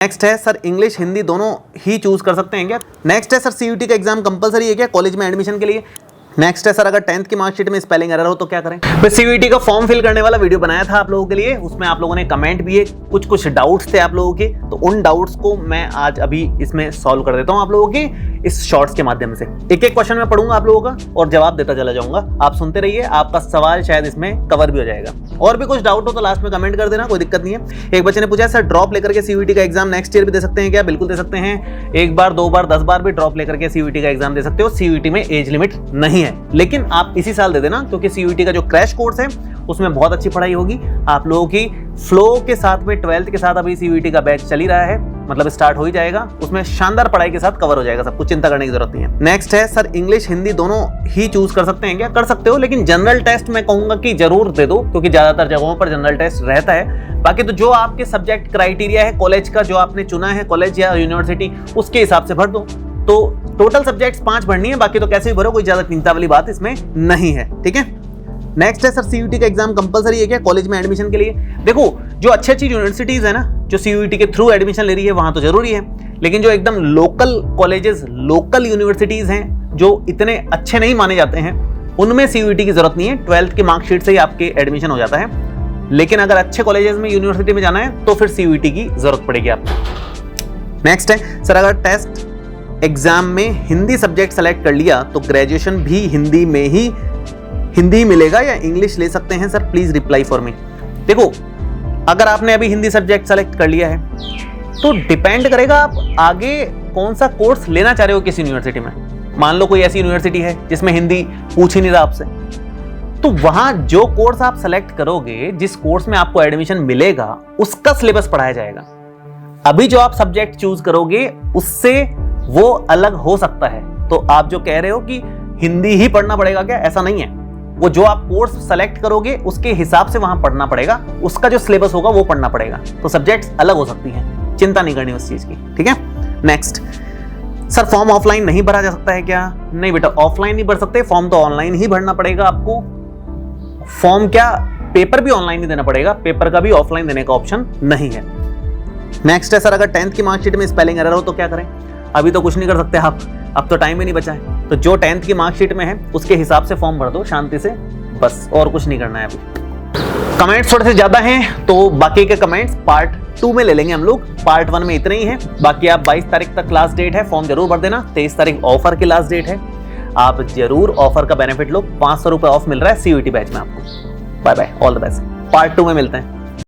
Next है sir English Hindi दोनों ही choose कर सकते हैं क्या। नेक्स्ट है सर सीयूटी का एग्जाम कंपलसरी है क्या कॉलेज में एडमिशन के लिए। नेक्स्ट है सर अगर 10th की मार्कशीट में स्पेलिंग एरर हो तो क्या करें। मैं सीयूटी का फॉर्म फिल करने वाला वीडियो बनाया था आप लोगों के लिए, उसमें आप लोगों ने कमेंट भी है, कुछ डाउट्स थे आप लोगों के, तो उन डाउट्स को मैं आज अभी इसमें सॉल्व कर देता हूं आप लोगों के इस शॉर्ट्स के माध्यम से। एक एक क्वेश्चन मैं पढ़ूंगा आप लोगों का और जवाब देता चला जाऊंगा, आप सुनते रहिए, आपका सवाल शायद इसमें कवर भी हो जाएगा। और भी कुछ डाउट हो तो लास्ट में कमेंट कर देना, कोई दिक्कत नहीं है। एक बच्चे ने पूछा सर ड्रॉप लेकर के सीयूटी का एग्जाम नेक्स्ट ईयर भी दे सकते हैं क्या। बिल्कुल दे सकते हैं, एक बार 2 बार 10 बार भी ड्रॉप लेकर के सीयूटी का एग्जाम दे सकते हो। सीयूटी में एज लिमिट नहीं है, लेकिन आप इसी साल दे देना क्योंकि सीयूटी का जो क्रैश कोर्स है उसमें बहुत अच्छी पढ़ाई होगी आप लोगों की। फ्लो के साथ में 12th के साथ अभी सीयूटी का बैच चल ही रहा है, मतलब स्टार्ट हो ही जाएगा, उसमें शानदार पढ़ाई के साथ कवर हो जाएगा सब कुछ, चिंता करने की जरूरत नहीं है। नेक्स्ट है सर इंग्लिश हिंदी दोनों ही चूज कर सकते हैं क्या। कर सकते हो, लेकिन जनरल टेस्ट मैं कहूंगा कि जरूर दे दो क्योंकि ज्यादातर जगहों पर जनरल टेस्ट रहता है। बाकी तो जो आपके सब्जेक्ट क्राइटेरिया है कॉलेज का, जो आपने चुना है कॉलेज या यूनिवर्सिटी, उसके हिसाब से भर दो। तो टोटल सब्जेक्ट्स 5 भरनी है, बाकी तो कैसे भी भरो, कोई ज्यादा चिंता वाली बात इसमें नहीं है, ठीक है। नेक्स्ट है सर सीयूटी का एग्जाम कंपलसरी है क्या कॉलेज में एडमिशन के लिए। देखो जो अच्छी यूनिवर्सिटीज है ना जो सीयूटी के थ्रू एडमिशन ले रही है वहां तो जरूरी है, लेकिन जो एकदम लोकल कॉलेजेस लोकल यूनिवर्सिटीज हैं जो इतने अच्छे नहीं माने जाते हैं उनमें सीयूटी की जरूरत नहीं है। 12th की मार्कशीट से ही आपके एडमिशन हो जाता है, लेकिन अगर अच्छे कॉलेजेस में यूनिवर्सिटी में जाना है तो फिर सीयूटी की जरूरत पड़ेगी आपको। नेक्स्ट है सर अगर टेस्ट एग्जाम में हिंदी सब्जेक्ट सेलेक्ट कर लिया तो ग्रेजुएशन भी हिंदी मिलेगा या इंग्लिश ले सकते हैं sir, please reply for me. देखो अगर आपने अभी हिंदी सब्जेक्ट सेलेक्ट कर लिया है तो डिपेंड करेगा आप आगे कौन सा कोर्स लेना चाह रहे हो किस यूनिवर्सिटी में। मान लो कोई ऐसी यूनिवर्सिटी है जिसमें हिंदी पूछ ही नहीं रहा आपसे, तो वहां जो कोर्स आप सेलेक्ट करोगे, जिस कोर्स में आपको एडमिशन मिलेगा उसका सिलेबस पढ़ाया जाएगा। अभी जो आप सब्जेक्ट चूज करोगे उससे वो अलग हो सकता है। तो आप जो कह रहे हो कि हिंदी ही पढ़ना पड़ेगा क्या, ऐसा नहीं है। वो जो आप कोर्स सेलेक्ट करोगे उसके हिसाब से वहां पढ़ना पड़ेगा, उसका जो सिलेबस होगा वो पढ़ना पड़ेगा। तो सब्जेक्ट्स अलग हो सकती हैं, चिंता नहीं करनी उस चीज की, ठीक है। नेक्स्ट सर फॉर्म ऑफलाइन नहीं भरा जा सकता है क्या। नहीं बेटा, ऑफलाइन नहीं भर सकते, फॉर्म तो ऑनलाइन ही भरना पड़ेगा आपको। फॉर्म क्या, पेपर भी ऑनलाइन ही देना पड़ेगा, पेपर का भी ऑफलाइन देने का ऑप्शन नहीं है। नेक्स्ट है सर अगर 10th की मार्कशीट में स्पेलिंग एरर हो तो क्या करें। अभी तो कुछ नहीं कर सकते आप, अब तो टाइम ही नहीं बचा है, तो जो 10th की मार्कशीट में है उसके हिसाब से फॉर्म भर दो शांति से, बस और कुछ नहीं करना है। अभी कमेंट्स थोड़े से ज्यादा हैं तो बाकी के कमेंट्स पार्ट 2 में ले लेंगे हम लोग, पार्ट 1 में इतने ही हैं। बाकी आप 22 तारीख तक लास्ट डेट है, फॉर्म जरूर भर देना। 23 तारीख ऑफर की लास्ट डेट है, आप जरूर ऑफर का बेनिफिट लो। 500 रुपए ऑफ मिल रहा है सीयूटी बैच में आपको। Bye bye, all the best, part 2 में मिलते हैं।